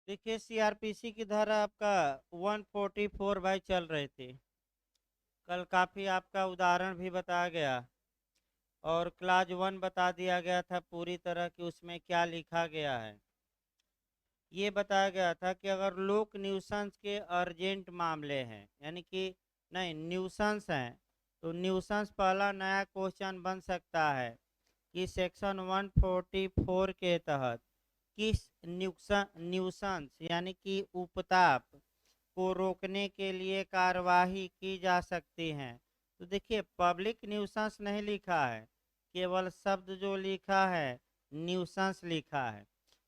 देखिए सीआरपीसी की धारा आपका 144 भाई चल रही थी। कल काफी आपका उदाहरण भी बताया गया और क्लास 1 बता दिया गया था पूरी तरह कि उसमें क्या लिखा गया है। ये बताया गया था कि अगर लोक न्यूसेंस के अर्जेंट मामले हैं यानी कि नहीं न्यूसेंस हैं तो न्यूसेंस पहला नया क्वेश्चन बन सकता है कि सेक्शन 144 के तहत किस न्यूसेंस यानी कि उपताप को रोकने के लिए कार्यवाही की जा सकती है। तो देखिए पब्लिक न्यूसेंस नहीं लिखा है, केवल शब्द जो लिखा है न्यूसेंस लिखा है।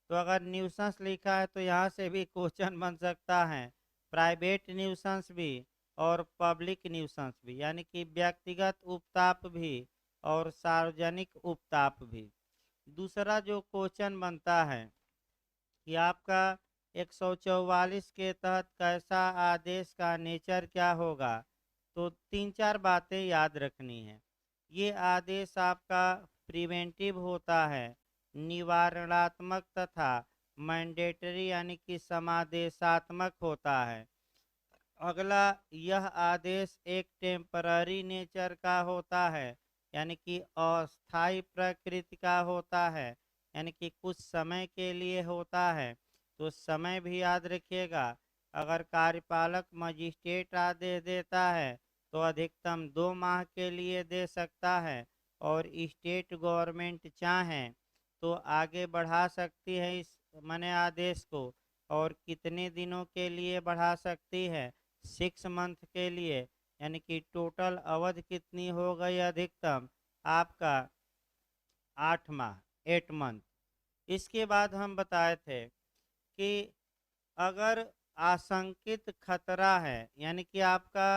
तो अगर न्यूसेंस लिखा है तो यहाँ से भी क्वेश्चन बन सकता है प्राइवेट न्यूसेंस भी और पब्लिक न्यूसेंस भी, यानी कि व्यक्तिगत उपताप भी और सार्वजनिक उपताप भी। दूसरा जो क्वेश्चन बनता है कि आपका 144 के तहत कैसा आदेश का नेचर क्या होगा, तो तीन चार बातें याद रखनी है। ये आदेश आपका प्रिवेंटिव होता है, निवारणात्मक तथा मैंडेटरी यानी कि समादेशात्मक होता है। अगला, यह आदेश एक टेम्पररी नेचर का होता है यानी कि अस्थायी प्रकृति का होता है, यानी कि कुछ समय के लिए होता है। तो समय भी याद रखिएगा। अगर कार्यपालक मजिस्ट्रेट आदेश देता है तो अधिकतम 2 माह के लिए दे सकता है और स्टेट गवर्नमेंट चाहे तो आगे बढ़ा सकती है इस मने आदेश को। और कितने दिनों के लिए बढ़ा सकती है? 6 मंथ के लिए, यानी कि टोटल अवधि कितनी हो गई अधिकतम आपका 8 माह, 8 मंथ। इसके बाद हम बताए थे कि अगर आशंकित खतरा है यानी कि आपका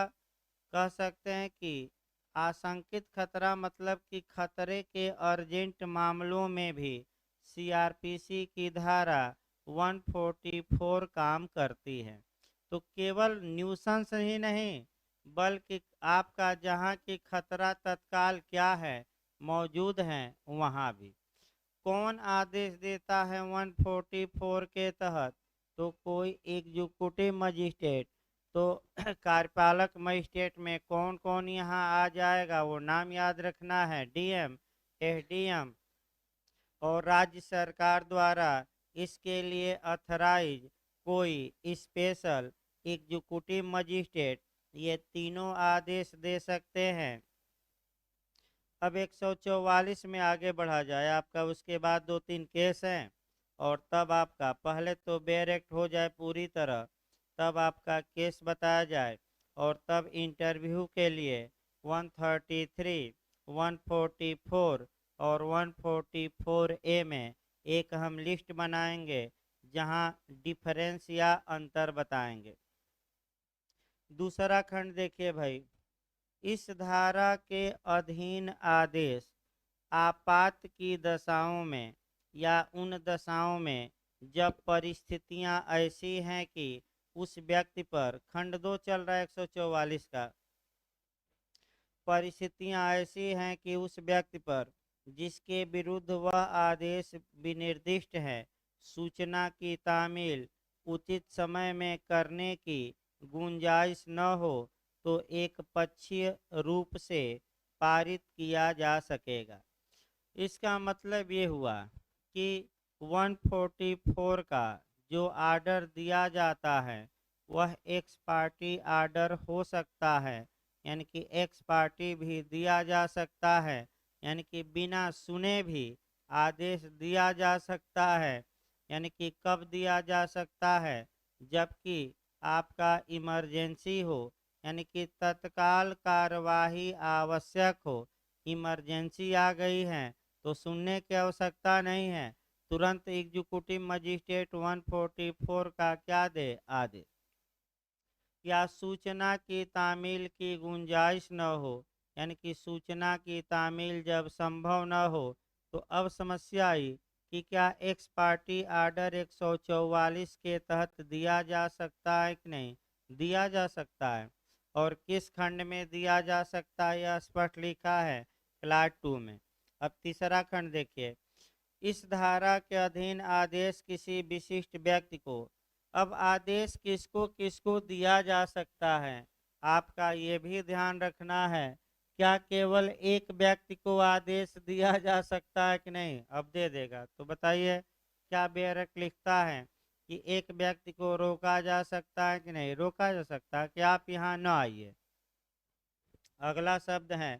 कह सकते हैं कि आशंकित खतरा मतलब कि खतरे के अर्जेंट मामलों में भी सीआरपीसी की धारा 144 काम करती है। तो केवल न्यूसेंस ही नहीं बल्कि आपका जहां की खतरा तत्काल क्या है मौजूद है वहां भी। कौन आदेश देता है 144 के तहत? तो कोई एग्जीक्यूटिव मजिस्ट्रेट। तो कार्यपालक मजिस्ट्रेट में कौन कौन यहाँ आ जाएगा वो नाम याद रखना है, डीएम, एसडीएम। और राज्य सरकार द्वारा इसके लिए अथराइज कोई स्पेशल एग्जीक्यूटिव मजिस्ट्रेट, ये तीनों आदेश दे सकते हैं। अब 144 में आगे बढ़ा जाए आपका, उसके बाद 2-3 केस हैं और तब आपका पहले तो बेयर एक्ट हो जाए पूरी तरह, तब आपका केस बताया जाए और तब इंटरव्यू के लिए 133, 144 और 144A में एक हम लिस्ट बनाएंगे जहां डिफरेंस या अंतर बताएंगे। दूसरा खंड देखिए भाई, इस धारा के अधीन आदेश आपात की दशाओं में या उन दशाओं में जब परिस्थितियां ऐसी हैं कि उस व्यक्ति पर, खंड 2 चल रहा है 144 का, परिस्थितियां ऐसी हैं कि उस व्यक्ति पर जिसके विरुद्ध वह आदेश विनिर्दिष्ट है सूचना की तामील उचित समय में करने की गुंजाइश न हो तो एक पक्षीय रूप से पारित किया जा सकेगा। इसका मतलब ये हुआ कि 144 का जो आर्डर दिया जाता है वह एक्स पार्टी आर्डर हो सकता है, यानी कि एक्स पार्टी भी दिया जा सकता है, यानी कि बिना सुने भी आदेश दिया जा सकता है। यानी कि कब दिया जा सकता है? जबकि आपका इमरजेंसी हो, यानी कि तत्काल कार्यवाही आवश्यक हो। इमरजेंसी आ गई है तो सुनने की आवश्यकता नहीं है, तुरंत एग्जीक्यूटिव मजिस्ट्रेट 144 का क्या दे आदेश। या सूचना की तामील की गुंजाइश न हो, यानी कि सूचना की तामील जब संभव न हो तो अब समस्या आई कि क्या एक्स पार्टी आर्डर 144 के तहत दिया जा सकता है कि नहीं? दिया जा सकता है। और किस खंड में दिया जा सकता है यह स्पष्ट लिखा है क्लास 2 में। अब तीसरा खंड देखिए, इस धारा के अधीन आदेश किसी विशिष्ट व्यक्ति को अब आदेश किसको किसको दिया जा सकता है, आपका ये भी ध्यान रखना है। क्या केवल एक व्यक्ति को आदेश दिया जा सकता है कि नहीं? अब दे देगा तो बताइए, क्या बेरक लिखता है कि एक व्यक्ति को रोका जा सकता है कि नहीं? रोका जा सकता है कि आप यहाँ न आइए। अगला शब्द है,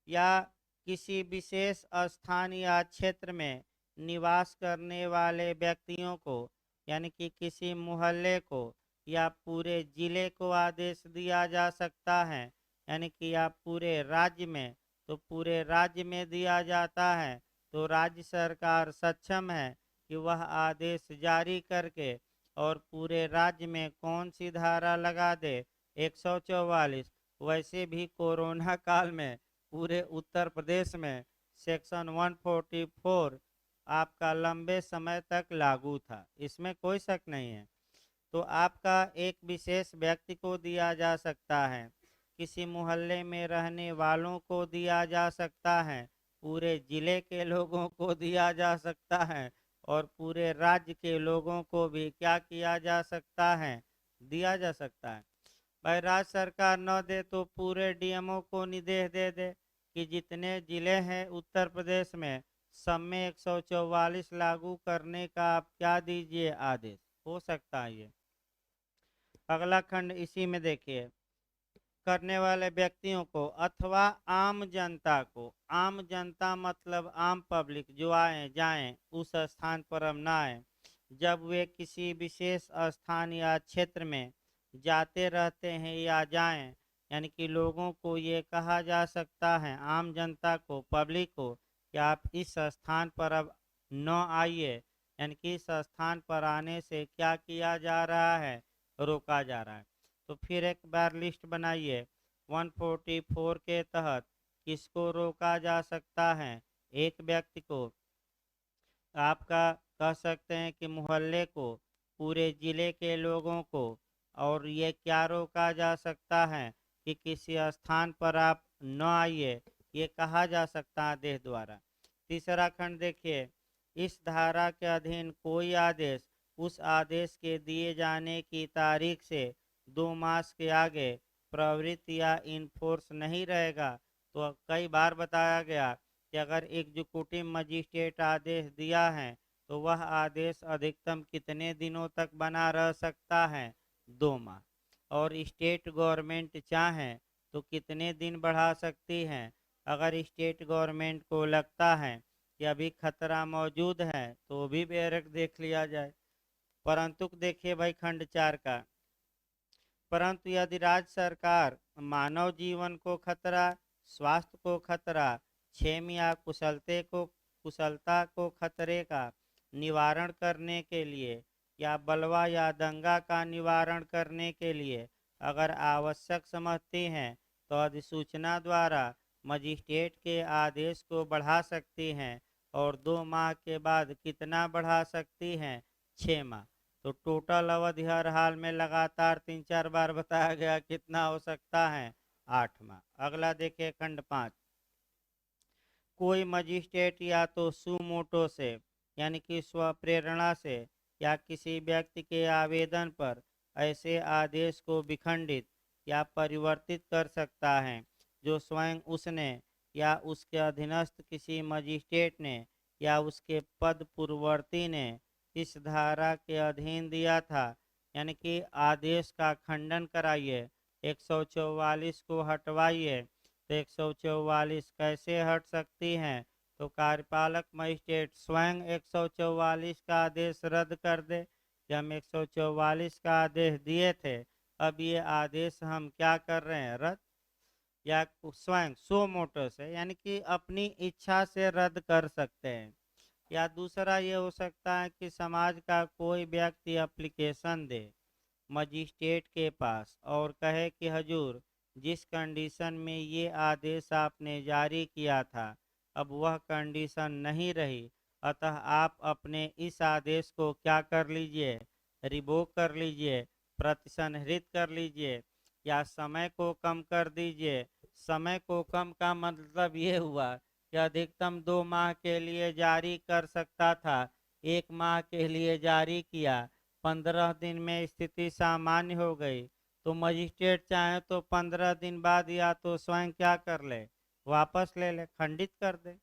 या किसी विशेष स्थान या क्षेत्र में निवास करने वाले व्यक्तियों को, यानी कि किसी मोहल्ले को या पूरे जिले को आदेश दिया जा सकता है, यानी कि या पूरे राज्य में, तो पूरे राज्य में दिया जाता है तो राज्य सरकार सक्षम है कि वह आदेश जारी करके और पूरे राज्य में कौन सी धारा लगा दे, 144। वैसे भी कोरोना काल में पूरे उत्तर प्रदेश में सेक्शन 144 आपका लंबे समय तक लागू था, इसमें कोई शक नहीं है। तो आपका एक विशेष व्यक्ति को दिया जा सकता है, किसी मोहल्ले में रहने वालों को दिया जा सकता है, पूरे जिले के लोगों को दिया जा सकता है और पूरे राज्य के लोगों को भी क्या किया जा सकता है, दिया जा सकता है। भाई राज्य सरकार न दे तो पूरे डीएमओ को निर्देश दे दे कि जितने जिले हैं उत्तर प्रदेश में सब में 144 लागू करने का आप क्या दीजिए आदेश, हो सकता है ये। अगला खंड इसी में देखिए, करने वाले व्यक्तियों को अथवा आम जनता को, आम जनता मतलब आम पब्लिक जो आए जाएं उस स्थान पर हम ना आए, जब वे किसी विशेष स्थान या क्षेत्र में जाते रहते हैं या जाएं, यानी कि लोगों को ये कहा जा सकता है, आम जनता को, पब्लिक को, कि आप इस स्थान पर अब न आइए, यानी कि इस स्थान पर आने से क्या किया जा रहा है, रोका जा रहा है। तो फिर एक बार लिस्ट बनाइए, 144 के तहत किसको रोका जा सकता है, एक व्यक्ति को, आपका कह सकते हैं कि मोहल्ले को, पूरे जिले के लोगों को, और ये क्या रोका जा सकता है कि किसी स्थान पर आप न आइए, ये कहा जा सकता है आदेश द्वारा। तीसरा खंड देखिए, इस धारा के अधीन कोई आदेश उस आदेश के दिए जाने की तारीख से 2 मास के आगे प्रवृत्त या इनफोर्स नहीं रहेगा। तो कई बार बताया गया कि अगर एग्जीक्यूटिव मजिस्ट्रेट आदेश दिया है तो वह आदेश अधिकतम कितने दिनों तक बना रह सकता है, 2 माह। और स्टेट गवर्नमेंट चाहे तो कितने दिन बढ़ा सकती है, अगर स्टेट गवर्नमेंट को लगता है कि अभी खतरा मौजूद है तो भी बैरक देख लिया जाए। परंतु देखिए भाई खंड 4 का, परंतु यदि राज्य सरकार मानव जीवन को खतरा, स्वास्थ्य को खतरा, क्षेम या कुशलता को खतरे का निवारण करने के लिए या बलवा या दंगा का निवारण करने के लिए अगर आवश्यक समझती हैं तो अधिसूचना द्वारा मजिस्ट्रेट के आदेश को बढ़ा सकती हैं, और 2 माह के बाद कितना बढ़ा सकती हैं, 6 माह। तो टोटल अवधि हर हाल में लगातार 3-4 बार बताया गया, कितना हो सकता है, 8 माह। अगला देखिए खंड 5, कोई मजिस्ट्रेट या तो सुमोटो से, यानी कि स्वप्रेरणा से, या किसी व्यक्ति के आवेदन पर ऐसे आदेश को विखंडित या परिवर्तित कर सकता है जो स्वयं उसने या उसके अधीनस्थ किसी मजिस्ट्रेट ने या उसके पद पूर्ववर्ती ने इस धारा के अधीन दिया था, यानी कि आदेश का खंडन कराइए, 144 को हटवाइए। तो 144 कैसे हट सकती हैं, तो कार्यपालक मजिस्ट्रेट स्वयं 144 का आदेश रद्द कर दे कि हम 144 का आदेश दिए थे, अब ये आदेश हम क्या कर रहे हैं, रद्द, या स्वयं सो मोटो से, यानी कि अपनी इच्छा से रद्द कर सकते हैं। या दूसरा ये हो सकता है कि समाज का कोई व्यक्ति एप्लीकेशन दे मजिस्ट्रेट के पास और कहे कि हजूर, जिस कंडीशन में ये आदेश आपने जारी किया था अब वह कंडीशन नहीं रही, अतः आप अपने इस आदेश को क्या कर लीजिए, रिवोक कर लीजिए, प्रतिसंहृत कर लीजिए, या समय को कम कर दीजिए। समय को कम का मतलब ये हुआ कि अधिकतम 2 माह के लिए जारी कर सकता था, 1 माह के लिए जारी किया, 15 दिन में स्थिति सामान्य हो गई, तो मजिस्ट्रेट चाहे तो 15 दिन बाद या तो स्वयं क्या कर ले, वापस ले ले, खंडित कर दे।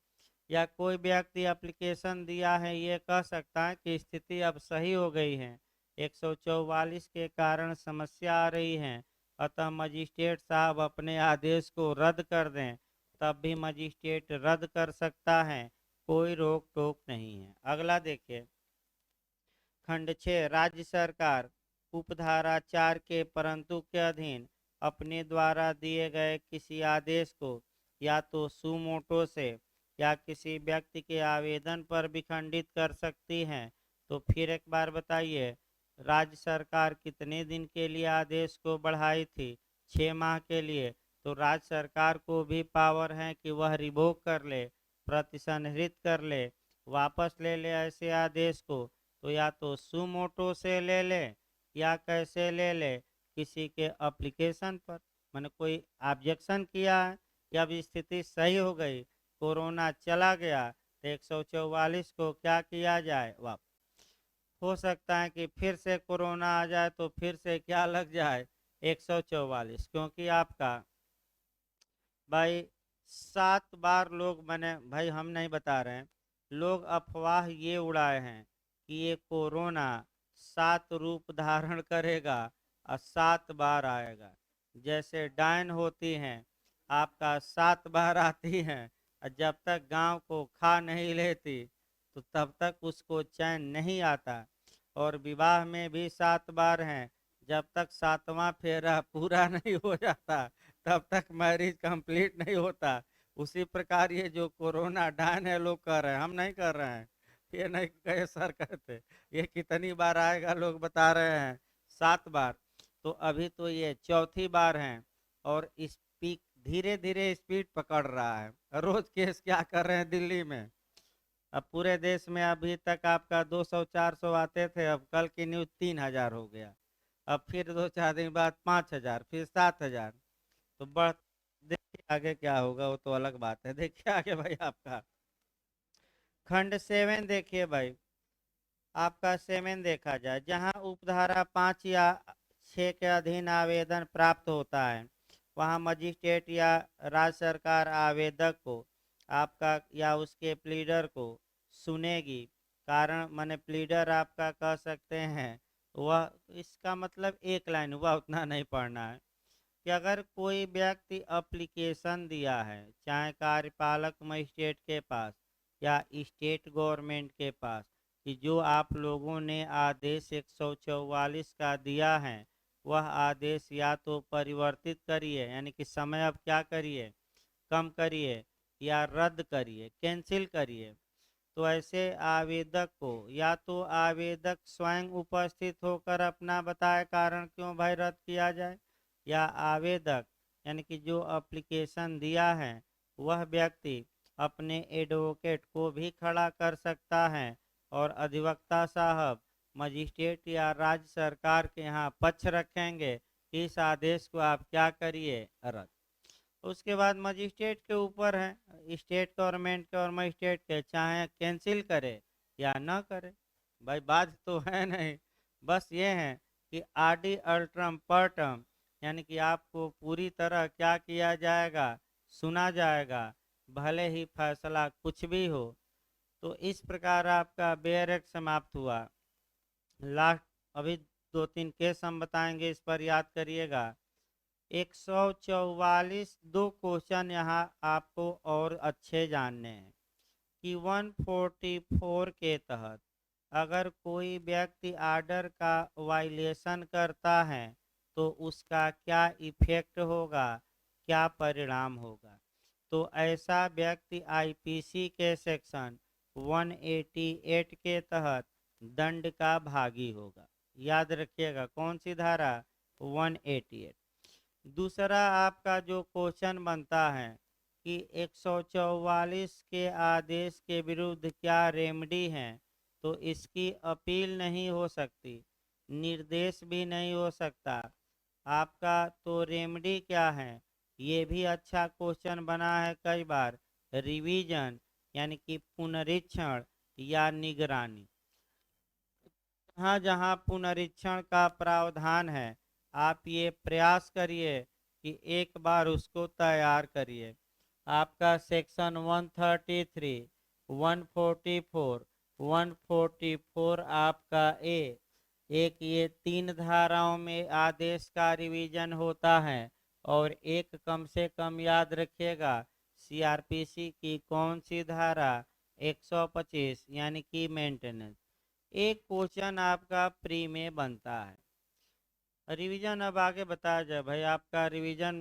या कोई व्यक्ति एप्लीकेशन दिया है, ये कह सकता है कि स्थिति अब सही हो गई है, 144 के कारण समस्या आ रही है, अतः मजिस्ट्रेट साहब अपने आदेश को रद्द कर दें, तब भी मजिस्ट्रेट रद्द कर सकता है, कोई रोक टोक नहीं है। अगला देखिए, खंड 6, राज्य सरकार उपधारा 4 के परंतु के अधीन अपने द्वारा दिए गए किसी आदेश को या तो सुमोटो से या किसी व्यक्ति के आवेदन पर भी खंडित कर सकती है। तो फिर एक बार बताइए, राज्य सरकार कितने दिन के लिए आदेश को बढ़ाई थी? 6 माह के लिए। तो राज्य सरकार को भी पावर है कि वह रिवोक कर ले, प्रतिसंहृत कर ले, वापस ले ले ऐसे आदेश को। तो या तो सुमोटो से ले ले या कैसे ले ले, किसी के एप्लीकेशन पर। मैंने कोई ऑब्जेक्शन किया है कि अब स्थिति सही हो गई, कोरोना चला गया, तो 144 को क्या किया जाए, वापस। हो सकता है कि फिर से कोरोना आ जाए तो फिर से क्या लग जाए, 144, क्योंकि आपका भाई 7 बार लोग, मैंने भाई हम नहीं बता रहे हैं, लोग अफवाह ये उड़ाए हैं कि ये कोरोना 7 रूप धारण करेगा और 7 बार आएगा। जैसे डायन होती हैं, आपका 7 बार आती हैं और जब तक गांव को खा नहीं लेती तो तब तक उसको चैन नहीं आता। और विवाह में भी 7 बार हैं, जब तक 7वां फेरा पूरा नहीं हो जाता तब तक मैरिज कंप्लीट नहीं होता। उसी प्रकार ये जो कोरोना डायन है लोग कर रहे हैं, हम नहीं कर रहे हैं, ये नहीं कहे सर कहते, ये कितनी बार आएगा लोग बता रहे हैं, 7 बार। तो अभी तो ये चौथी बार है और स्पीक धीरे धीरे स्पीड पकड़ रहा है। रोज केस क्या कर रहे हैं दिल्ली में, अब पूरे देश में अभी तक आपका 200-400 आते थे, अब कल की न्यूज 3000 हो गया, अब फिर 2-4 दिन बाद 5000, फिर 7000। तो बढ़, देखिए आगे क्या होगा, वो तो अलग बात है। देखिए आगे भाई आपका खंड 7 देखिए भाई, आपका 7 देखा जाए, जहां उपधारा 5 या 6 के अधीन आवेदन प्राप्त होता है, वहां मजिस्ट्रेट या राज्य सरकार आवेदक को आपका या उसके प्लीडर को सुनेगी। कारण माने प्लीडर आपका कह सकते हैं, वह इसका मतलब एक लाइन हुआ, उतना नहीं पढ़ना है, कि अगर कोई व्यक्ति एप्लीकेशन दिया है, चाहे कार्यपालक मजिस्ट्रेट के पास या स्टेट गवर्नमेंट के पास, कि जो आप लोगों ने आदेश 144 का दिया है, वह आदेश या तो परिवर्तित करिए, यानी कि समय अब क्या करिए, कम करिए, या रद्द करिए, कैंसिल करिए। तो ऐसे आवेदक को या तो आवेदक स्वयं उपस्थित होकर अपना बताए कारण क्यों भाई रद्द किया जाए, या आवेदक यानी कि जो एप्लीकेशन दिया है वह व्यक्ति अपने एडवोकेट को भी खड़ा कर सकता है और अधिवक्ता साहब मजिस्ट्रेट या राज्य सरकार के यहाँ पक्ष रखेंगे कि इस आदेश को आप क्या करिए, रद्द। उसके बाद मजिस्ट्रेट के ऊपर है, स्टेट गवर्नमेंट के और मजिस्ट्रेट के, चाहे कैंसिल करे या न करे। भाई बात तो है नहीं, बस ये है कि आरडी अल्ट्रम पर्टम, यानी कि आपको पूरी तरह क्या किया जाएगा, सुना जाएगा, भले ही फैसला कुछ भी हो। तो इस प्रकार आपका बेयर एक्ट समाप्त हुआ। लास्ट अभी 2-3 केस हम बताएंगे, इस पर याद करिएगा। 144 दो क्वेश्चन यहाँ आपको और अच्छे जानने हैं कि 144 के तहत अगर कोई व्यक्ति आर्डर का वायलेशन करता है तो उसका क्या इफेक्ट होगा, क्या परिणाम होगा। तो ऐसा व्यक्ति आईपीसी के सेक्शन 188 के तहत दंड का भागी होगा। याद रखिएगा कौन सी धारा, 188। दूसरा आपका जो क्वेश्चन बनता है कि 144 के आदेश के विरुद्ध क्या रेमडी है, तो इसकी अपील नहीं हो सकती, निर्देश भी नहीं हो सकता आपका। तो रेमडी क्या है, ये भी अच्छा क्वेश्चन बना है कई बार, रिवीजन यानी कि पुनरीक्षण या निगरानी। हाँ, जहाँ पुनरीक्षण का प्रावधान है, आप ये प्रयास करिए कि एक बार उसको तैयार करिए। आपका सेक्शन 133, 144, 144 आपका एक ये 3 धाराओं में आदेश का रिवीजन होता है। और एक कम से कम याद रखिएगा, सीआरपीसी की कौन सी धारा, 125 यानी कि मेंटेनेंस। एक क्वेश्चन आपका प्री में बनता है। रिवीजन अब आगे बताया जाए भाई। आपका रिवीजन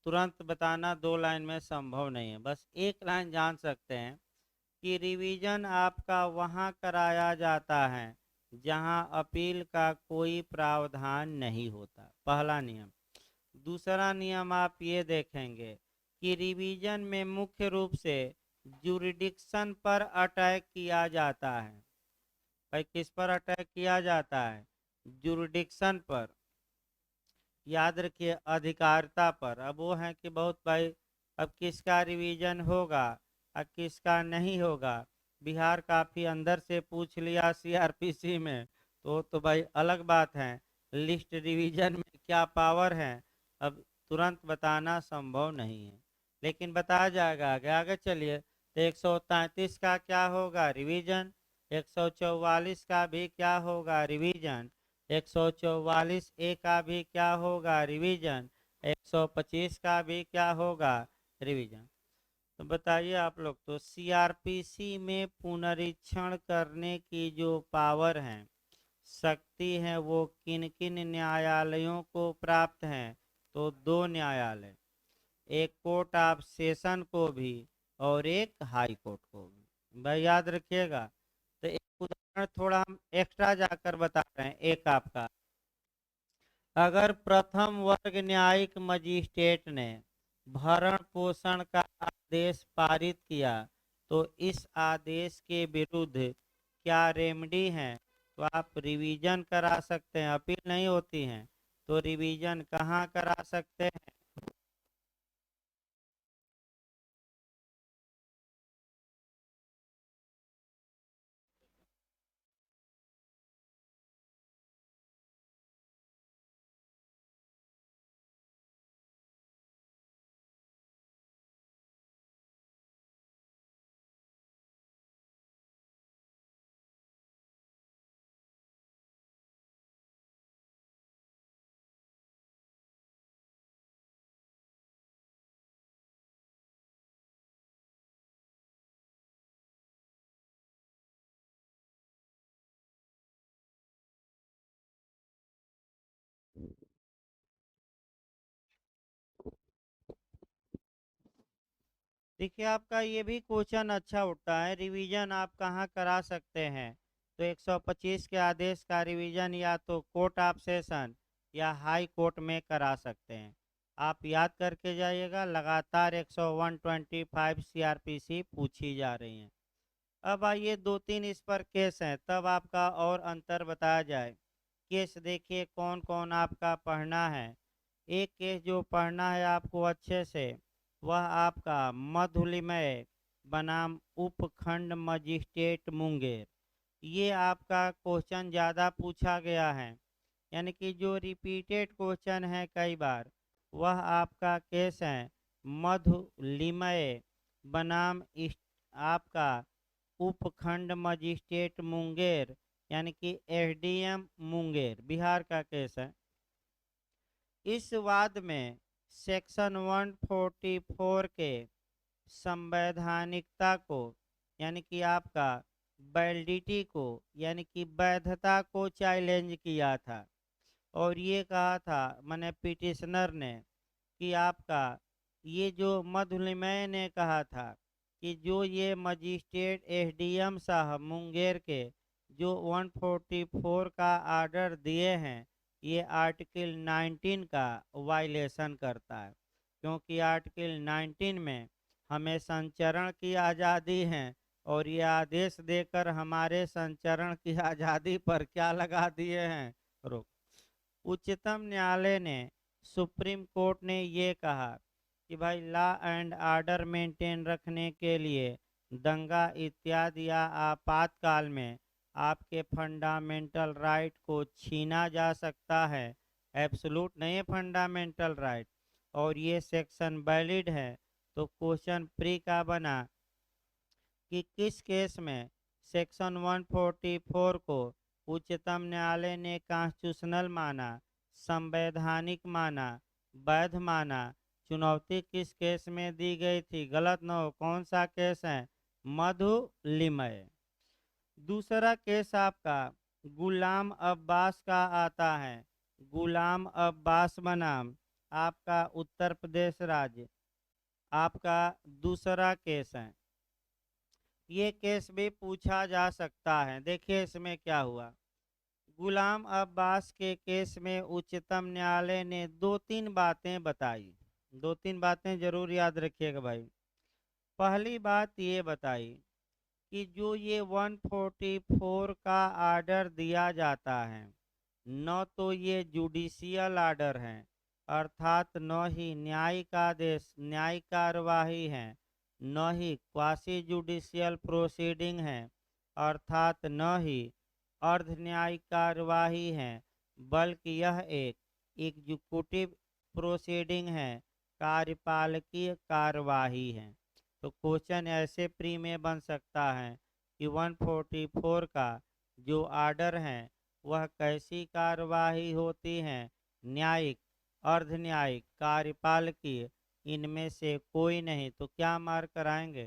तुरंत बताना 2 लाइन में संभव नहीं है, बस 1 लाइन जान सकते हैं कि रिवीजन आपका वहाँ कराया जाता है जहाँ अपील का कोई प्रावधान नहीं होता, पहला नियम। दूसरा नियम आप ये देखेंगे कि रिवीजन में मुख्य रूप से जुरिडिक्शन पर अटैक किया जाता है। भाई किस पर अटैक किया जाता है? जुरिडिक्शन पर, याद रखिए, अधिकारिता पर। अब वो है कि बहुत भाई, अब किसका रिवीजन होगा और किसका नहीं होगा। बिहार काफ़ी अंदर से पूछ लिया सीआरपीसी में, तो भाई अलग बात है। लिस्ट रिवीजन में क्या पावर है, अब तुरंत बताना संभव नहीं है, लेकिन बताया जाएगा आगे। आगे चलिए, तो 133 का क्या होगा? रिवीजन। 144 का भी क्या होगा? रिवीजन। 144 ए का भी क्या होगा? रिवीजन। 125 का भी क्या होगा? रिवीजन। तो बताइए आप लोग, तो सीआरपीसी में पुनरीक्षण करने की जो पावर है, शक्ति है, वो किन किन न्यायालयों को प्राप्त है? तो 2 न्यायालय, एक कोर्ट ऑफ सेशन को भी और एक हाई कोर्ट को भी। भाई याद रखिएगा। तो एक उदाहरण थोड़ा हम एक्स्ट्रा जाकर बता रहे हैं। एक आपका, अगर प्रथम वर्ग न्यायिक मजिस्ट्रेट ने भरण पोषण का आदेश पारित किया, तो इस आदेश के विरुद्ध क्या रेमडी है? तो आप रिवीजन करा सकते हैं, अपील नहीं होती हैं। तो रिवीजन कहाँ करा सकते हैं? देखिए, आपका ये भी क्वेश्चन अच्छा उठता है, रिवीजन आप कहाँ करा सकते हैं? तो 125 के आदेश का रिवीजन या तो कोर्ट ऑफ सेशन या हाई कोर्ट में करा सकते हैं। आप याद करके जाइएगा, लगातार 125 सीआरपीसी पूछी जा रही हैं। अब आइए 2-3 इस पर केस हैं, तब आपका और अंतर बताया जाए। केस देखिए कौन कौन आपका पढ़ना है। एक केस जो पढ़ना है आपको अच्छे से, वह आपका मधुलिमय बनाम उपखंड मजिस्ट्रेट मुंगेर। ये आपका क्वेश्चन ज़्यादा पूछा गया है, यानी कि जो रिपीटेड क्वेश्चन है कई बार, वह आपका केस है मधुलिमय बनाम आपका उपखंड मजिस्ट्रेट मुंगेर, यानी कि एसडीएम मुंगेर, बिहार का केस है। इस वाद में सेक्शन 144 के संवैधानिकता को, यानी कि आपका वैलिडिटी को, यानी कि वैधता को चैलेंज किया था। और ये कहा था मैंने पिटिशनर ने कि आपका ये जो मधुलिमय ने कहा था कि जो ये मजिस्ट्रेट एसडीएम साहब मुंगेर के जो 144 का ऑर्डर दिए हैं, ये आर्टिकल 19 का वायलेशन करता है। क्योंकि आर्टिकल 19 में हमें संचरण की आज़ादी है, और ये आदेश देकर हमारे संचरण की आज़ादी पर क्या लगा दिए हैं? रोक। उच्चतम न्यायालय ने, सुप्रीम कोर्ट ने ये कहा कि भाई लॉ एंड ऑर्डर मेंटेन रखने के लिए दंगा इत्यादि या आपातकाल में आपके फंडामेंटल राइट को छीना जा सकता है, एब्सोल्यूट नहीं है फंडामेंटल राइट, और ये सेक्शन वैलिड है, तो क्वेश्चन प्री का बना कि किस केस में सेक्शन 144 को उच्चतम न्यायालय ने कॉन्स्टिट्यूशनल माना, संवैधानिक माना, वैध माना, चुनौती किस केस में दी गई थी, गलत न हो, कौन सा केस है, मधुलिमय। दूसरा केस आपका गुलाम अब्बास का आता है, गुलाम अब्बास बनाम आपका उत्तर प्रदेश राज्य, आपका दूसरा केस है। ये केस भी पूछा जा सकता है। देखिए इसमें क्या हुआ, गुलाम अब्बास के केस में उच्चतम न्यायालय ने दो तीन बातें बताई, दो तीन बातें जरूर याद रखिएगा भाई। पहली बात ये बताई कि जो ये 144 का आर्डर दिया जाता है, न तो ये जुडिशियल आर्डर है, अर्थात न ही न्यायिक आदेश, न्यायिक कार्यवाही है, न ही क्वासी जुडिशियल प्रोसीडिंग है, अर्थात न ही अर्ध न्यायिक कार्यवाही है, बल्कि यह एक एग्जीक्यूटिव प्रोसीडिंग है, कार्यपालकीय कार्यवाही है। तो क्वेश्चन ऐसे प्री में बन सकता है कि 144 का जो आर्डर है वह कैसी कार्यवाही होती है, न्यायिक, अर्ध न्यायिक, कार्यपालकीय, इनमें से कोई नहीं, तो क्या मार्क कराएंगे,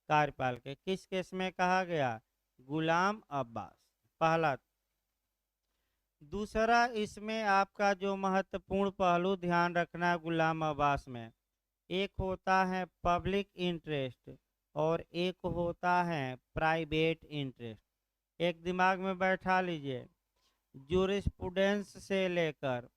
कार्यपालकीय। किस केस में कहा गया, गुलाम अब्बास, पहला। दूसरा इसमें आपका जो महत्वपूर्ण पहलू ध्यान रखना है गुलाम अब्बास में, एक होता है पब्लिक इंटरेस्ट और एक होता है प्राइवेट इंटरेस्ट। एक दिमाग में बैठा लीजिए, जूरिस्प्रूडेंस से लेकर,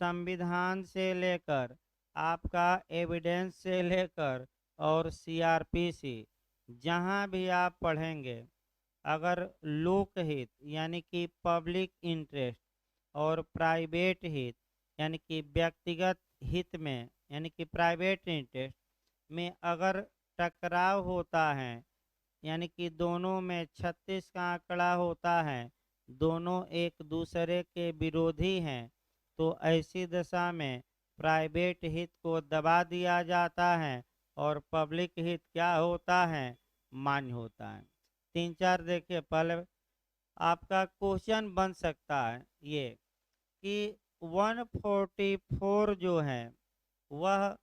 संविधान से लेकर, आपका एविडेंस से लेकर और सीआरपीसी, जहां भी आप पढ़ेंगे, अगर लोकहित यानी कि पब्लिक इंटरेस्ट और प्राइवेट हित यानी कि व्यक्तिगत हित में यानी कि प्राइवेट इंटरेस्ट में अगर टकराव होता है, यानी कि दोनों में 36 का आंकड़ा होता है, दोनों एक दूसरे के विरोधी हैं, तो ऐसी दशा में प्राइवेट हित को दबा दिया जाता है और पब्लिक हित क्या होता है, मान्य होता है। तीन चार देखिए, पहले आपका क्वेश्चन बन सकता है ये कि 144 जो है वह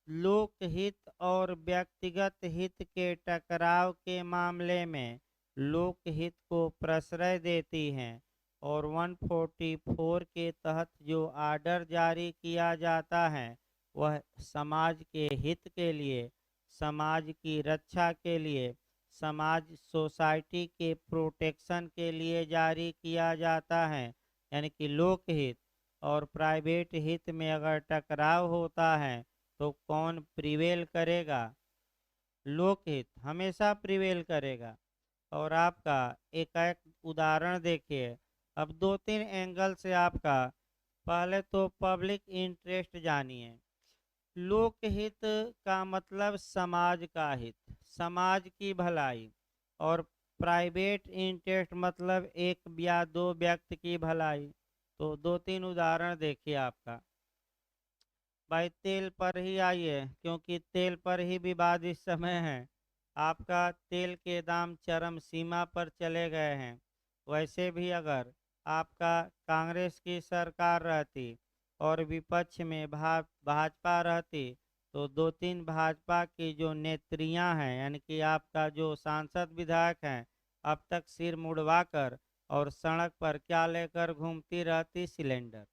लोकहित और व्यक्तिगत हित के टकराव के मामले में लोकहित को प्रश्रय देती हैं, और 144 के तहत जो आर्डर जारी किया जाता है वह समाज के हित के लिए, समाज की रक्षा के लिए, समाज सोसाइटी के प्रोटेक्शन के लिए जारी किया जाता है, यानी कि लोकहित और प्राइवेट हित में अगर टकराव होता है तो कौन प्रिवेल करेगा, लोकहित हमेशा प्रिवेल करेगा। और आपका एक एक उदाहरण देखिए, अब दो तीन एंगल से आपका, पहले तो पब्लिक इंटरेस्ट जानिए, लोकहित का मतलब समाज का हित, समाज की भलाई, और प्राइवेट इंटरेस्ट मतलब एक या दो व्यक्ति की भलाई। तो दो तीन उदाहरण देखिए आपका, भाई तेल पर ही आइए, क्योंकि तेल पर ही विवाद इस समय है। आपका तेल के दाम चरम सीमा पर चले गए हैं। वैसे भी अगर आपका कांग्रेस की सरकार रहती और विपक्ष में भाजपा रहती, तो दो तीन भाजपा की जो नेत्रियां हैं यानी कि आपका जो सांसद विधायक हैं, अब तक सिर मुड़वाकर और सड़क पर क्या लेकर घूमती रहती, सिलेंडर।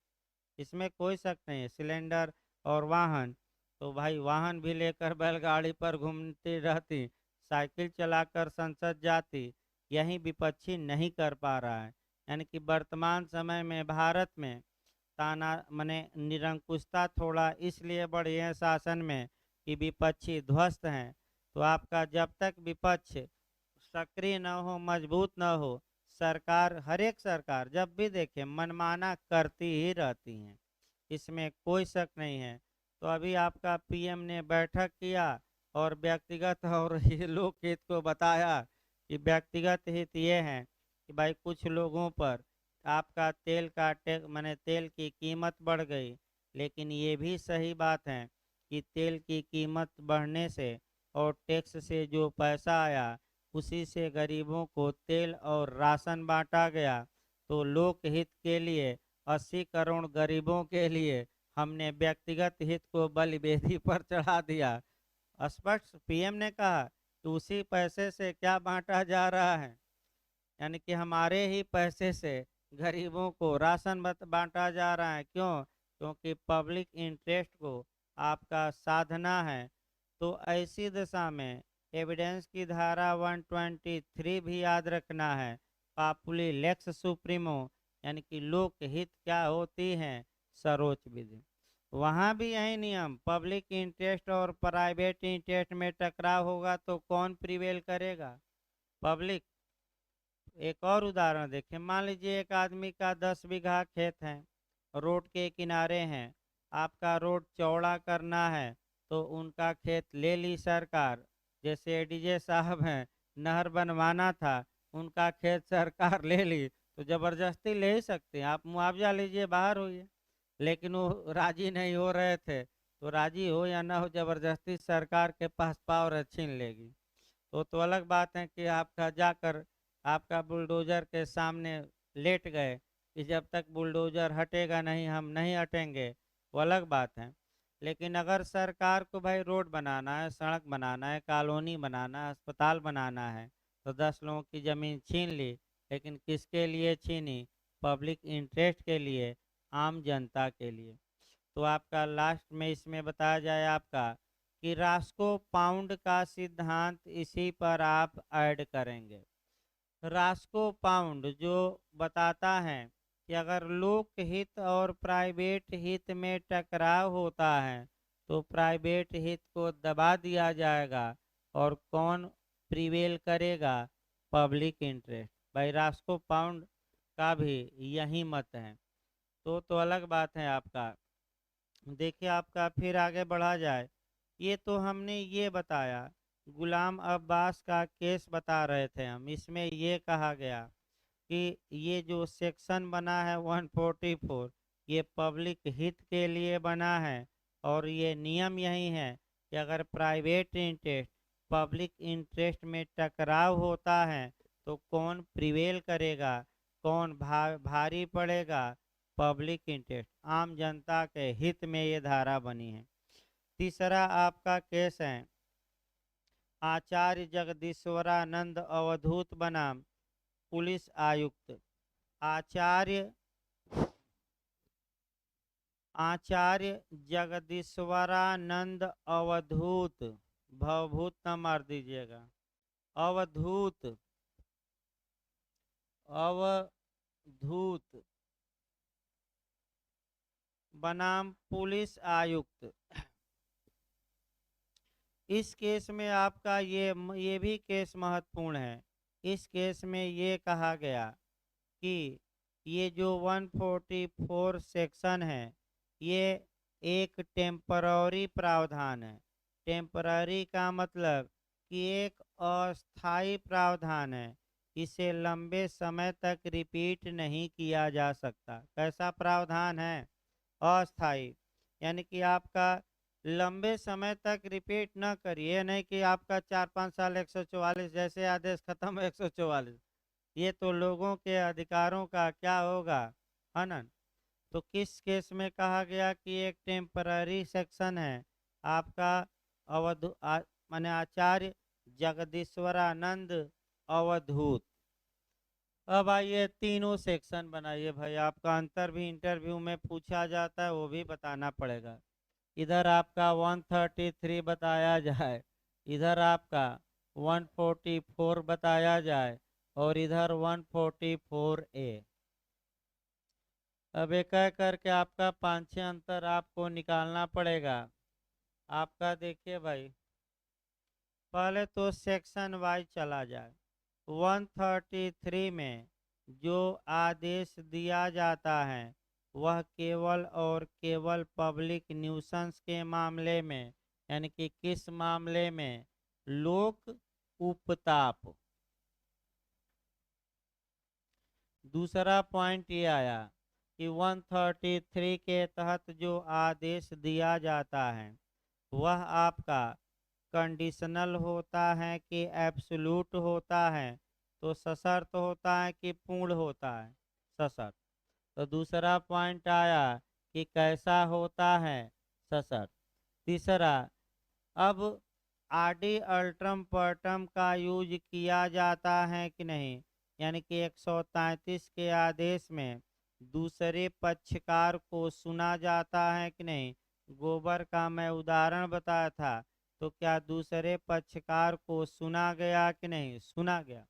इसमें कोई शक नहीं है, सिलेंडर और वाहन, तो भाई वाहन भी लेकर बैलगाड़ी पर घूमती रहती, साइकिल चलाकर संसद जाती, यही विपक्षी नहीं कर पा रहा है। यानी कि वर्तमान समय में भारत में ताना मने निरंकुशता थोड़ा इसलिए बढ़ी है शासन में कि विपक्षी ध्वस्त हैं। तो आपका जब तक विपक्ष सक्रिय न हो, मजबूत न हो, सरकार, हर एक सरकार जब भी देखे मनमाना करती ही रहती हैं, इसमें कोई शक नहीं है। तो अभी आपका पीएम ने बैठक किया और व्यक्तिगत और ये लोक हित को बताया कि व्यक्तिगत हित ये हैं कि भाई कुछ लोगों पर आपका तेल का टैक्स माने तेल की कीमत बढ़ गई, लेकिन ये भी सही बात है कि तेल की कीमत बढ़ने से और टैक्स से जो पैसा आया उसी से गरीबों को तेल और राशन बांटा गया। तो लोकहित के लिए 80 करोड़ गरीबों के लिए हमने व्यक्तिगत हित को बलि बेदी पर चढ़ा दिया। स्पष्ट पीएम ने कहा कि उसी पैसे से क्या बांटा जा रहा है, यानी कि हमारे ही पैसे से गरीबों को राशन बांटा जा रहा है। क्यों? क्योंकि पब्लिक इंटरेस्ट को आपका साधना है। तो ऐसी दशा में एविडेंस की धारा 123 भी याद रखना है। पापुली लेक्स सुप्रीमो, यानी कि लोकहित क्या होती है? सर्वोच्च विधि। वहाँ भी यही नियम, पब्लिक इंटरेस्ट और प्राइवेट इंटरेस्ट में टकराव होगा तो कौन प्रिवेल करेगा? पब्लिक। एक और उदाहरण देखें, मान लीजिए एक आदमी का 10 बीघा खेत है, रोड के किनारे हैं, आपका रोड चौड़ा करना है तो उनका खेत ले ली सरकार। जैसे डीजे साहब हैं, नहर बनवाना था, उनका खेत सरकार ले ली तो जबरदस्ती ले ही सकते हैं, आप मुआवजा लीजिए बाहर होइए। लेकिन वो राजी नहीं हो रहे थे, तो राजी हो या ना हो जबरदस्ती सरकार के पास पावर छीन लेगी। तो अलग बात है कि आपका जाकर आपका बुलडोजर के सामने लेट गए कि जब तक बुलडोजर हटेगा नहीं हम नहीं हटेंगे, वो अलग बात है। लेकिन अगर सरकार को भाई रोड बनाना है, सड़क बनाना है, कॉलोनी बनाना है, अस्पताल बनाना है, तो 10 लोगों की ज़मीन छीन ली, लेकिन किसके लिए छीनी? पब्लिक इंटरेस्ट के लिए, आम जनता के लिए। तो आपका लास्ट में इसमें बताया जाए आपका कि रास्को पाउंड का सिद्धांत इसी पर आप ऐड करेंगे। रास्को पाउंड जो बताता है कि अगर लोकहित और प्राइवेट हित में टकराव होता है तो प्राइवेट हित को दबा दिया जाएगा और कौन प्रिवेल करेगा? Public interest. भाई रास्को पाउंड का भी यही मत है। तो अलग बात है आपका। देखिए आपका फिर आगे बढ़ा जाए, ये तो हमने ये बताया, गुलाम अब्बास का केस बता रहे थे हम। इसमें ये कहा गया कि ये जो सेक्शन बना है 144, ये पब्लिक हित के लिए बना है और ये नियम यही है कि अगर प्राइवेट इंटरेस्ट पब्लिक इंटरेस्ट में टकराव होता है तो कौन प्रिवेल करेगा, कौन भारी पड़ेगा? पब्लिक इंटरेस्ट, आम जनता के हित में ये धारा बनी है। तीसरा आपका केस है आचार्य जगदीश्वरानंद अवधूत बनाम पुलिस आयुक्त। आचार्य आचार्य जगदीश्वरानंद अवधूत, भवभूत न मार दीजिएगा, अवधूत, अवधूत बनाम पुलिस आयुक्त। इस केस में आपका ये भी केस महत्वपूर्ण है। इस केस में ये कहा गया कि ये जो 144 सेक्शन है ये एक टेम्पररी प्रावधान है। टेम्पररी का मतलब कि एक अस्थाई प्रावधान है, इसे लंबे समय तक रिपीट नहीं किया जा सकता। कैसा प्रावधान है? अस्थाई, यानी कि आपका लंबे समय तक रिपीट न करिए, नहीं कि आपका 4-5 साल 144 जैसे आदेश खत्म 144, ये तो लोगों के अधिकारों का क्या होगा? हनन। तो किस केस में कहा गया कि एक टेम्पररी सेक्शन है आपका माने आचार्य जगदीश्वरानंद अवधूत। अब आइए तीनों सेक्शन बनाइए भाई, आपका अंतर भी इंटरव्यू में पूछा जाता है, वो भी बताना पड़ेगा। इधर आपका 133 बताया जाए, इधर आपका 144 बताया जाए और इधर 144A। अब एक एक करके आपका 5-6 अंतर आपको निकालना पड़ेगा। आपका देखिए भाई, पहले तो सेक्शन वाइज चला जाए। 133 में जो आदेश दिया जाता है वह केवल और केवल पब्लिक न्यूसेंस के मामले में, यानी कि किस मामले में? लोक उपताप। दूसरा पॉइंट ये आया कि 133 के तहत जो आदेश दिया जाता है वह आपका कंडीशनल होता है कि एब्सोल्यूट होता है, तो सशर्त होता है कि पूर्ण होता है, सशर्त। तो दूसरा पॉइंट आया कि कैसा होता है, सशर्त। तीसरा, अब आरडी अल्ट्रम पर्टम का यूज किया जाता है कि नहीं, यानी कि 133 के आदेश में दूसरे पक्षकार को सुना जाता है कि नहीं। गोबर का मैं उदाहरण बताया था, तो क्या दूसरे पक्षकार को सुना गया कि नहीं, सुना गया।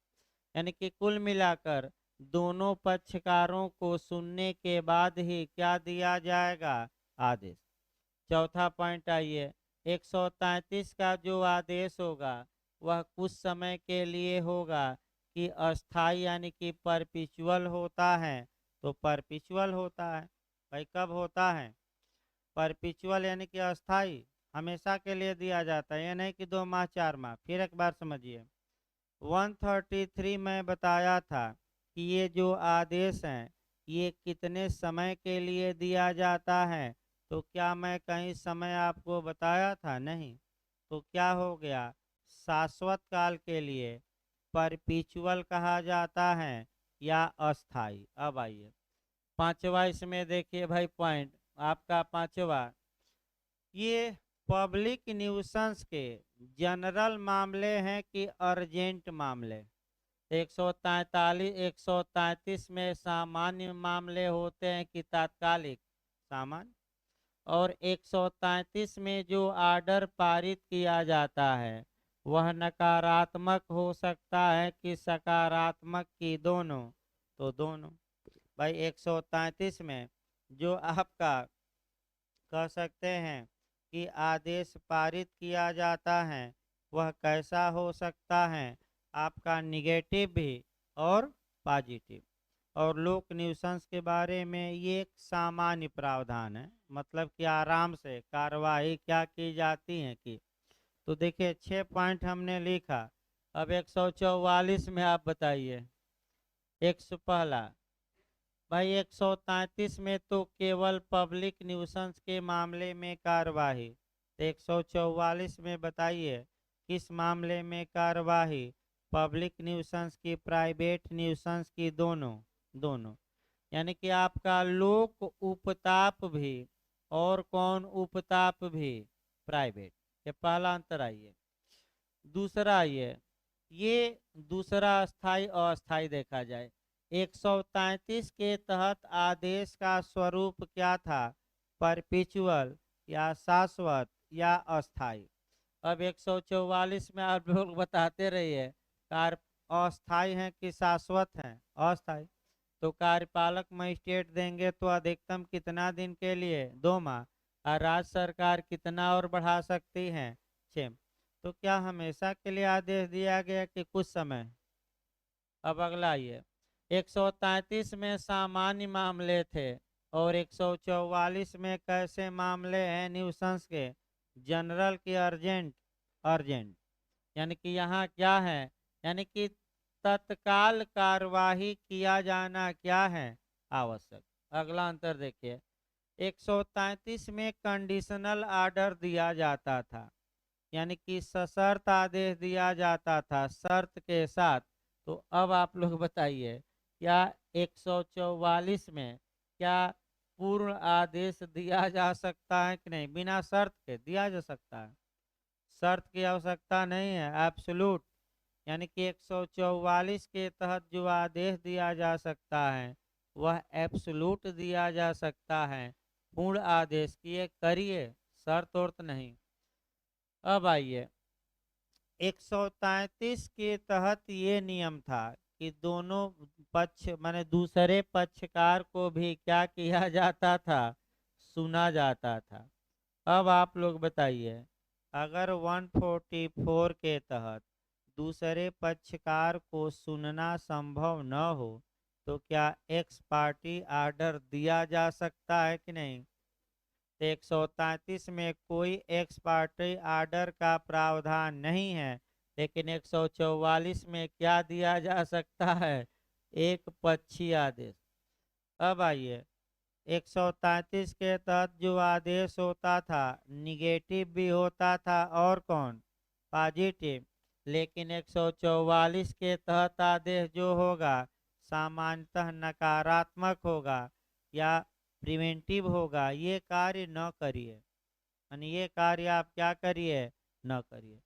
यानी कि कुल मिलाकर दोनों पक्षकारों को सुनने के बाद ही क्या दिया जाएगा, आदेश। चौथा पॉइंट आइए, 133 का जो आदेश होगा वह कुछ समय के लिए होगा कि अस्थाई यानी कि परपिचुअल होता है, तो परपिचुअल होता है। भाई कब होता है, परपिचुअल यानी कि अस्थाई, हमेशा के लिए दिया जाता है, यह नहीं कि 2 माह 4 माह। फिर एक बार समझिए, 133 में बताया था कि ये जो आदेश हैं ये कितने समय के लिए दिया जाता है, तो क्या मैं कहीं समय आपको बताया था, नहीं। तो क्या हो गया, शाश्वत काल के लिए परपिचुअल कहा जाता है या अस्थाई। अब आइए पांचवा, इसमें देखिए भाई पॉइंट आपका पांचवा, ये पब्लिक न्यूसेंस के जनरल मामले हैं कि अर्जेंट मामले। 133 में सामान्य मामले होते हैं कि तात्कालिक, सामान्य। और 133 में जो आर्डर पारित किया जाता है वह नकारात्मक हो सकता है कि सकारात्मक की, दोनों, तो दोनों। भाई 133 में जो आपका कह सकते हैं कि आदेश पारित किया जाता है वह कैसा हो सकता है, आपका निगेटिव भी और पॉजिटिव। और लोक न्यूसेंस के बारे में ये एक सामान्य प्रावधान है, मतलब कि आराम से कार्रवाई क्या की जाती है कि। तो देखिए 6 पॉइंट हमने लिखा। अब 144 में आप बताइए, पहला, भाई 133 में तो केवल पब्लिक न्यूसेंस के मामले में कार्यवाही, तो 144 में बताइए किस मामले में कार्यवाही, पब्लिक न्यूसेंस की, प्राइवेट न्यूसेंस की, दोनों, दोनों। यानी कि आपका लोक उपताप भी और कौन उपताप भी, प्राइवेट। ये पहला अंतर आइए। दूसरा आइए, ये दूसरा स्थायी अस्थायी देखा जाए। 133 के तहत आदेश का स्वरूप क्या था, परपिचुअल या शाश्वत या अस्थायी। अब 144 में आप लोग बताते रहिए कार्य अस्थायी हैं कि शाश्वत हैं, अस्थायी। तो कार्यपालक मजिस्ट्रेट देंगे तो अधिकतम कितना दिन के लिए, 2 माह। और राज्य सरकार कितना और बढ़ा सकती है, 6। तो क्या हमेशा के लिए आदेश दिया गया कि कुछ समय। अब अगला आइए, 133 में सामान्य मामले थे और 144 में कैसे मामले हैं न्यूसेंस के, जनरल की अर्जेंट, अर्जेंट। यानी कि यहाँ क्या है, यानी कि तत्काल कार्यवाही किया जाना क्या है, आवश्यक। अगला अंतर देखिए, 133 में कंडीशनल ऑर्डर दिया जाता था, यानी कि सशर्त आदेश दिया जाता था शर्त के साथ। तो अब आप लोग बताइए क्या 144 में क्या पूर्ण आदेश दिया जा सकता है कि नहीं, बिना शर्त के दिया जा सकता है, शर्त की आवश्यकता नहीं है, एब्सोल्यूट। यानी कि 144 के तहत जो आदेश दिया जा सकता है वह एब्सोल्यूट दिया जा सकता है, पूर्ण आदेश किए करिए, शर्त वर्त नहीं। अब आइए, 133 के तहत ये नियम था कि दोनों पक्ष माने दूसरे पक्षकार को भी क्या किया जाता था, सुना जाता था। अब आप लोग बताइए, अगर 144 के तहत दूसरे पक्षकार को सुनना संभव न हो तो क्या एक्स पार्टी आर्डर दिया जा सकता है कि नहीं। 133 में कोई एक्स पार्टी आर्डर का प्रावधान नहीं है, लेकिन 144 में क्या दिया जा सकता है, एक पक्षी आदेश। अब आइए 133 के तहत जो आदेश होता था निगेटिव भी होता था और कौन पॉजिटिव, लेकिन 144 के तहत आदेश जो होगा सामान्यतः नकारात्मक होगा या प्रिवेंटिव होगा। ये कार्य न करिए, यानी ये कार्य आप क्या करिए न करिए।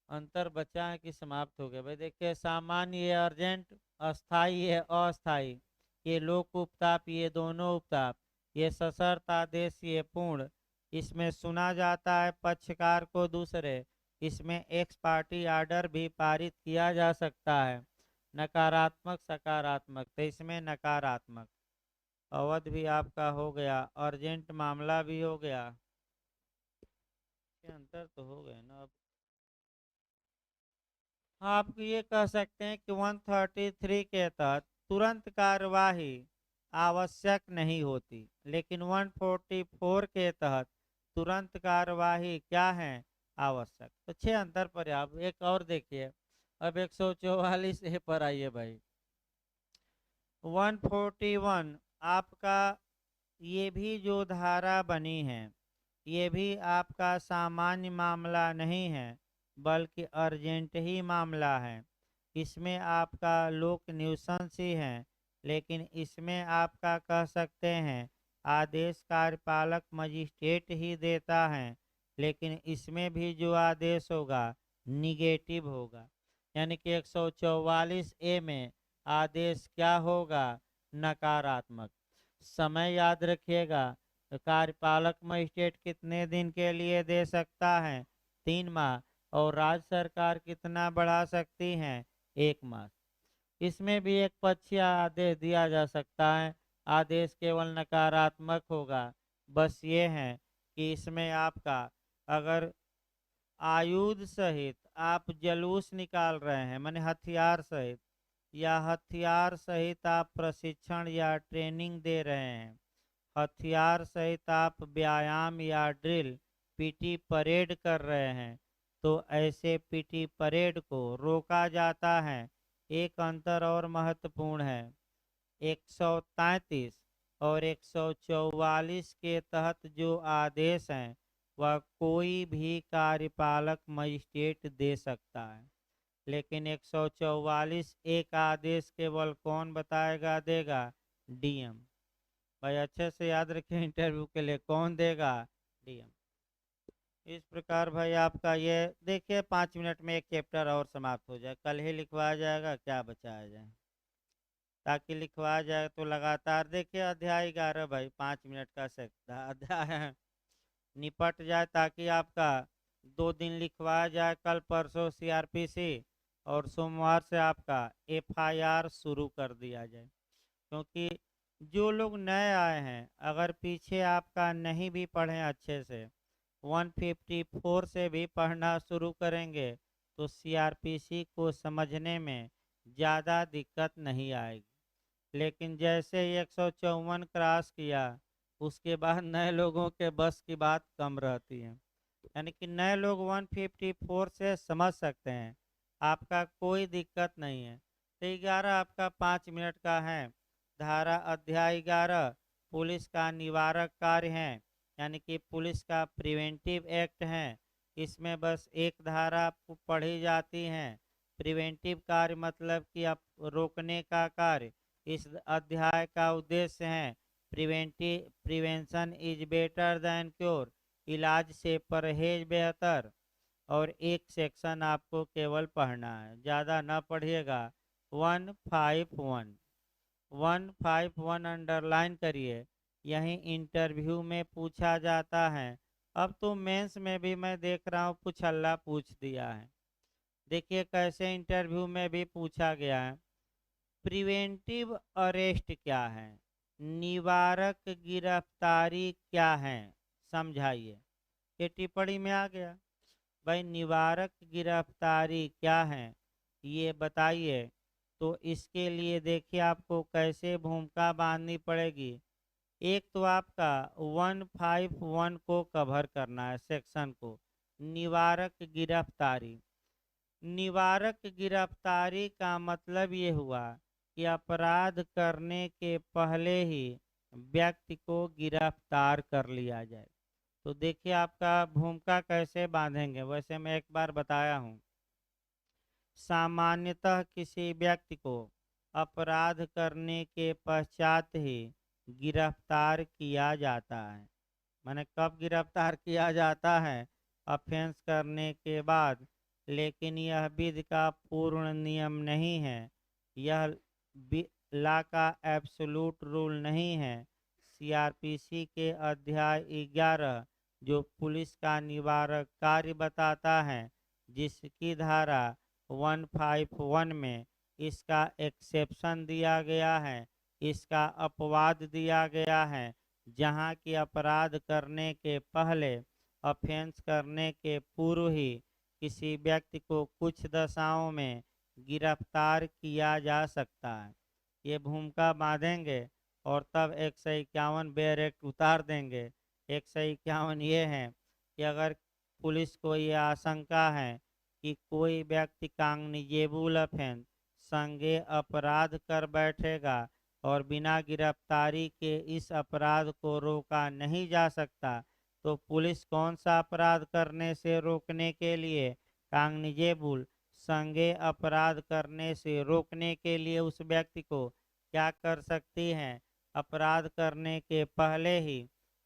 अंतर बचा है कि समाप्त हो गया भाई। देखिए सामान्य ये अर्जेंट, अस्थाई है अस्थाई, ये लोक उपताप ये दोनों उपताप, ये सशर्त आदेश ये पूर्ण। इसमें सुना जाता है पक्षकार को दूसरे, इसमें एक्स पार्टी आर्डर भी पारित किया जा सकता है। नकारात्मक सकारात्मक, तो इसमें नकारात्मक। अवध भी आपका हो गया, अर्जेंट मामला भी हो गया। अंतर तो हो गए ना। अब आप ये कह सकते हैं कि 133 के तहत तुरंत कार्यवाही आवश्यक नहीं होती, लेकिन 144 के तहत तुरंत कार्यवाही क्या है आवश्यक। तो 6 अंतर पर आप एक और देखिए। अब 144 ए पर आइए भाई। 141 आपका ये भी जो धारा बनी है ये भी आपका सामान्य मामला नहीं है बल्कि अर्जेंट ही मामला है। इसमें आपका लोक न्यूसेंस ही है, लेकिन इसमें आपका कह सकते हैं आदेश कार्यपालक मजिस्ट्रेट ही देता है, लेकिन इसमें भी जो आदेश होगा निगेटिव होगा। यानी कि 144 ए में आदेश क्या होगा नकारात्मक। समय याद रखिएगा, तो कार्यपालक मजिस्ट्रेट कितने दिन के लिए दे सकता है 3 माह, और राज्य सरकार कितना बढ़ा सकती है 1 माह। इसमें भी एक पक्षीय आदेश दिया जा सकता है, आदेश केवल नकारात्मक होगा। बस ये है कि इसमें आपका अगर आयुध सहित आप जलूस निकाल रहे हैं माने हथियार सहित, या हथियार सहित आप प्रशिक्षण या ट्रेनिंग दे रहे हैं, हथियार सहित आप व्यायाम या ड्रिल पीटी परेड कर रहे हैं, तो ऐसे पीटी परेड को रोका जाता है। एक अंतर और महत्वपूर्ण है, 133 और 144 के तहत जो आदेश हैं वह कोई भी कार्यपालक मजिस्ट्रेट दे सकता है, लेकिन 144 एक आदेश केवल कौन बताएगा देगा डीएम। भाई अच्छे से याद रखें, इंटरव्यू के लिए कौन देगा डीएम। इस प्रकार भाई आपका ये देखिए 5 मिनट में एक चैप्टर और समाप्त हो जाए, कल ही लिखवाया जाएगा, क्या बचाया जाए ताकि लिखवाया जाए। तो लगातार देखिए अध्याय 11 भाई 5 मिनट का अध्याय है, निपट जाए ताकि आपका 2 दिन लिखवाया जाए, कल परसों सीआरपीसी और सोमवार से आपका एफआईआर शुरू कर दिया जाए। क्योंकि जो लोग नए आए हैं अगर पीछे आपका नहीं भी पढ़े अच्छे से 154 से भी पढ़ना शुरू करेंगे तो सीआरपीसी को समझने में ज़्यादा दिक्कत नहीं आएगी। लेकिन जैसे ही 154 क्रॉस किया उसके बाद नए लोगों के बस की बात कम रहती है, यानी कि नए लोग 154 से समझ सकते हैं, आपका कोई दिक्कत नहीं है। तो 11 आपका 5 मिनट का है। धारा अध्याय 11 पुलिस का निवारक कार्य है, यानी कि पुलिस का प्रिवेंटिव एक्ट है। इसमें बस एक धारा पढ़ी जाती है, प्रिवेंटिव कार्य मतलब कि आप रोकने का कार्य। इस अध्याय का उद्देश्य है prevention is better than cure, इलाज से परहेज बेहतर। और एक सेक्शन आपको केवल पढ़ना है, ज़्यादा ना पढ़िएगा। 151 151 अंडरलाइन करिए, यही इंटरव्यू में पूछा जाता है। अब तो मेंस में भी मैं देख रहा हूँ पुछल्ला पूछ दिया है। देखिए कैसे इंटरव्यू में भी पूछा गया है। प्रिवेंटिव अरेस्ट क्या है, निवारक गिरफ्तारी क्या है, समझाइए। ये टिप्पणी में आ गया भाई, निवारक गिरफ्तारी क्या है ये बताइए। तो इसके लिए देखिए आपको कैसे भूमिका बांधनी पड़ेगी। एक तो आपका 151 को कवर करना है सेक्शन को, निवारक गिरफ्तारी। निवारक गिरफ्तारी का मतलब ये हुआ कि अपराध करने के पहले ही व्यक्ति को गिरफ्तार कर लिया जाए। तो देखिए आपका भूमिका कैसे बांधेंगे, वैसे मैं एक बार बताया हूँ। सामान्यतः किसी व्यक्ति को अपराध करने के पश्चात ही गिरफ्तार किया जाता है। माने कब गिरफ्तार किया जाता है? ऑफेंस करने के बाद। लेकिन यह विधि का पूर्ण नियम नहीं है, यह लॉ का एब्सोल्यूट रूल नहीं है। सीआरपीसी के अध्याय 11 जो पुलिस का निवारक कार्य बताता है, जिसकी धारा 151 में इसका एक्सेप्शन दिया गया है, इसका अपवाद दिया गया है, जहाँ की अपराध करने के पहले ऑफेंस करने के पूर्व ही किसी व्यक्ति को कुछ दशाओं में गिरफ्तार किया जा सकता है। ये भूमिका बांधेंगे और तब 151 बैरेक्ट उतार देंगे। 151 ये है कि अगर पुलिस को ये आशंका है कि कोई व्यक्ति कॉग्निजेबल ऑफेंस संज्ञेय अपराध कर बैठेगा और बिना गिरफ्तारी के इस अपराध को रोका नहीं जा सकता, तो पुलिस कौन सा अपराध करने से रोकने के लिए, कॉग्निजेबल संज्ञेय अपराध करने से रोकने के लिए उस व्यक्ति को क्या कर सकती है? अपराध करने के पहले ही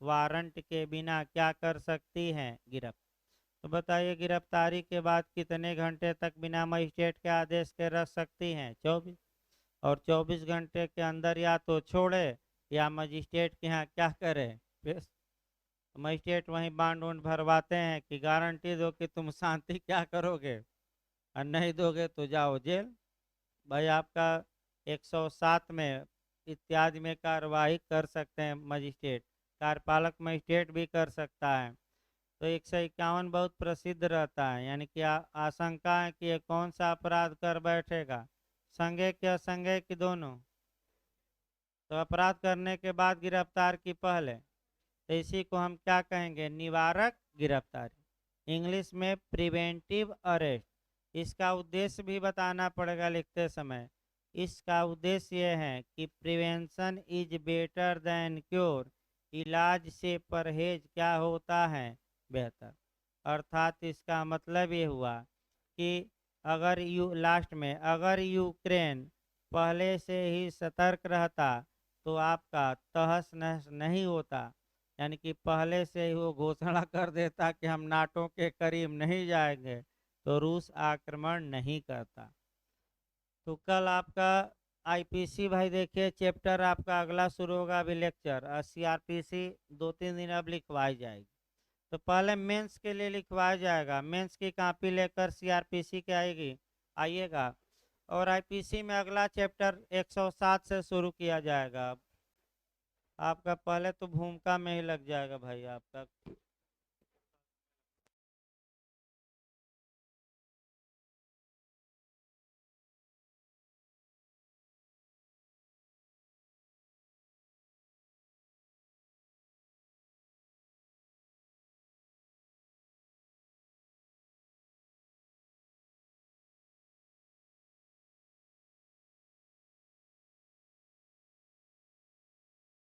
वारंट के बिना क्या कर सकती है? गिरफ्तार। तो बताइए गिरफ्तारी के बाद कितने घंटे तक बिना मजिस्ट्रेट के आदेश के रख सकती हैं? 24। और 24 घंटे के अंदर या तो छोड़े या मजिस्ट्रेट के यहाँ क्या करे, मजिस्ट्रेट वहीं बांड उंड भरवाते हैं कि गारंटी दो कि तुम शांति क्या करोगे, और नहीं दोगे तो जाओ जेल। भाई आपका 107 में इत्यादि में कार्रवाई कर सकते हैं मजिस्ट्रेट, कार्यपालक मजिस्ट्रेट भी कर सकता है। तो 151 बहुत प्रसिद्ध रहता है, यानी कि आशंका है कि ये कौन सा अपराध कर बैठेगा, संज्ञेय के असंज्ञेय की दोनों। तो अपराध करने के बाद गिरफ्तार की पहले, तो इसी को हम क्या कहेंगे? निवारक गिरफ्तारी, इंग्लिश में प्रिवेंटिव अरेस्ट। इसका उद्देश्य भी बताना पड़ेगा लिखते समय। इसका उद्देश्य ये है कि prevention is better than cure, इलाज से परहेज क्या होता है? बेहतर। अर्थात इसका मतलब ये हुआ कि अगर लास्ट में अगर यूक्रेन पहले से ही सतर्क रहता तो आपका तहस नहस नहीं होता, यानी कि पहले से ही वो घोषणा कर देता कि हम नाटो के करीब नहीं जाएंगे, तो रूस आक्रमण नहीं करता। तो कल आपका आईपीसी भाई देखिए चैप्टर आपका अगला शुरू होगा, अभी लेक्चर, और सीआरपीसी 2-3 दिन अब लिखवाई जाएगी। तो पहले मेंस के लिए लिखवाया जाएगा, मेंस की कॉपी लेकर सीआरपीसी के आइएगा। और आईपीसी में अगला चैप्टर 107 से शुरू किया जाएगा। आपका पहले तो भूमिका में ही लग जाएगा भाई आपका।